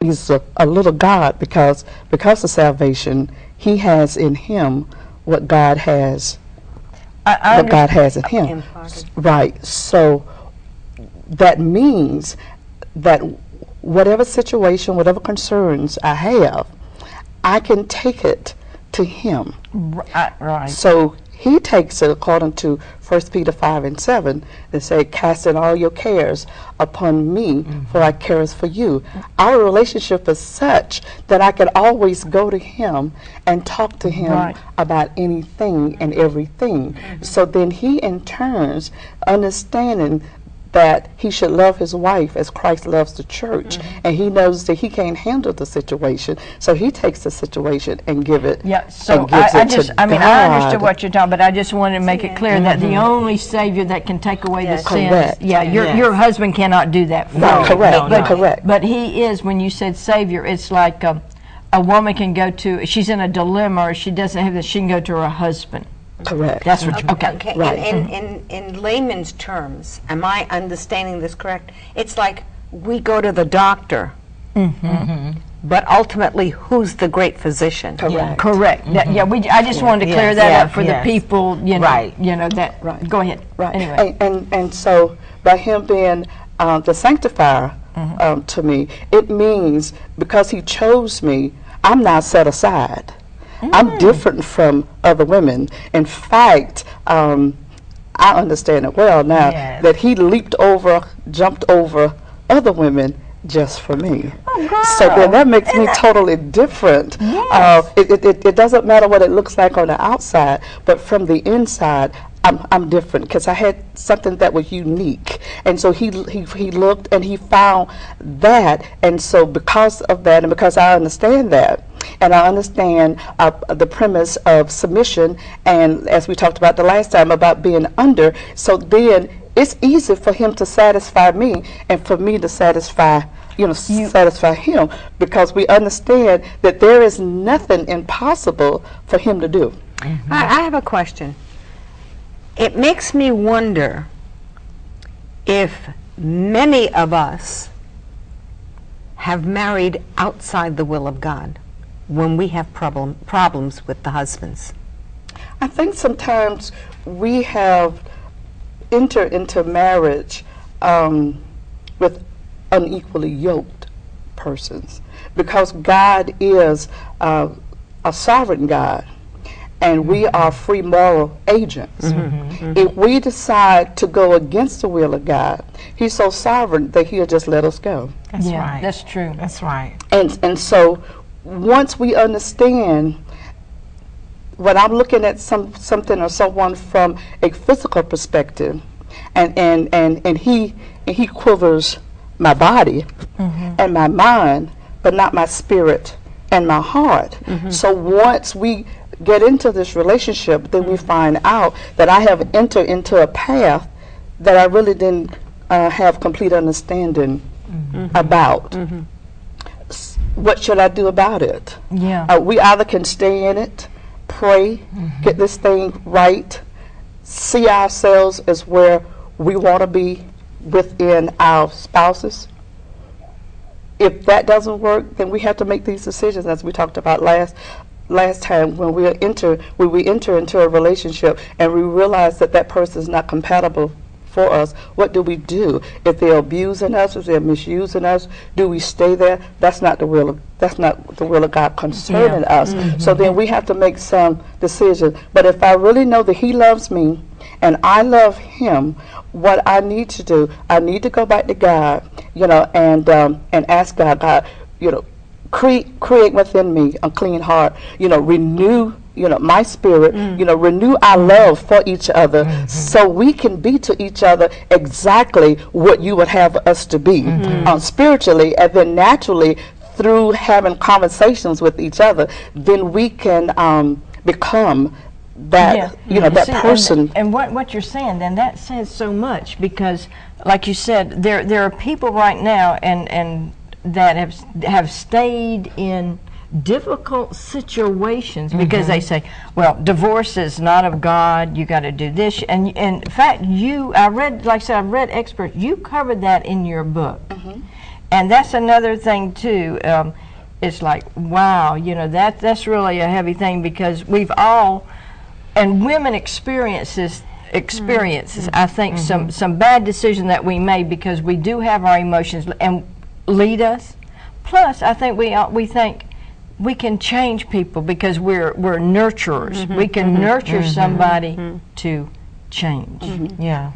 he's a little God because of salvation, he has in him what God has. What God has in him. Right. So that means that whatever situation, whatever concerns I have, I can take it to him. Right. So he takes it according to 1 Peter 5:7 and say, casting all your cares upon me, for I careth for you. Our relationship is such that I can always go to him and talk to him about anything and everything. So then he in turns, understanding that he should love his wife as Christ loves the church, and he knows that he can't handle the situation, so he takes the situation and give it. Yeah. So I understood what you're talking, but I just wanted to make it clear that the only Savior that can take away the sins. Yeah. Your husband cannot do that for you. Correct. Correct. But he is. When you said Savior, it's like a woman can go to. She's in a dilemma, or she doesn't have this. She can go to her husband. Correct. That's what. Okay. Right. In layman's terms, am I understanding this correct? It's like we go to the doctor, but ultimately, who's the great physician? Correct. Correct. I just wanted to clear that up for the people. You know, that. Right. Go ahead. Right. Anyway. And so by him being the sanctifier to me, it means because he chose me, I'm now set aside. I'm different from other women. In fact, I understand it well now that he jumped over other women just for me. So then that makes me totally different. It doesn't matter what it looks like on the outside, but from the inside, I'm different because I had something that was unique, and so he looked and he found that, and so because of that, and because I understand that, and I understand the premise of submission, and as we talked about the last time about being under, so then it's easy for him to satisfy me and for me to satisfy satisfy him, because we understand that there is nothing impossible for him to do. I have a question. It makes me wonder if many of us have married outside the will of God when we have problems with the husbands. I think sometimes we have entered into marriage with unequally yoked persons, because God is a sovereign God, and we are free moral agents. If we decide to go against the will of God, he's so sovereign that he'll just let us go. That's right. That's true. That's right. And so once we understand, when I'm looking at something or someone from a physical perspective, and he quivers my body and my mind, but not my spirit and my heart. So once we get into this relationship, then we find out that I have entered into a path that I really didn't have complete understanding about. What should I do about it? We either can stay in it, pray, get this thing right, see ourselves as where we want to be within our spouses. If that doesn't work, then we have to make these decisions, as we talked about last time, when we enter into a relationship and we realize that that person is not compatible for us. What do we do? If they're abusing us, if they're misusing us, do we stay there? That's not the will of God concerning us. So then we have to make some decisions. But if I really know that he loves me and I love him, what I need to do, I need to go back to God, and ask God, create within me a clean heart, renew my spirit, renew our love for each other, so we can be to each other exactly what you would have us to be, spiritually, and then naturally through having conversations with each other, then we can become that that person. And what you're saying, then, that says so much, because like you said, there are people right now and that have stayed in difficult situations because they say, well, divorce is not of God, you got to do this, and in fact, I've read experts, you covered that in your book. And that's another thing too. It's like, wow, you know, that's really a heavy thing, because we've all, and women experiences I think some bad decision that we made, because we do have our emotions and lead us. Plus, I think we think we can change people because we're nurturers. We can nurture somebody to change. Yeah.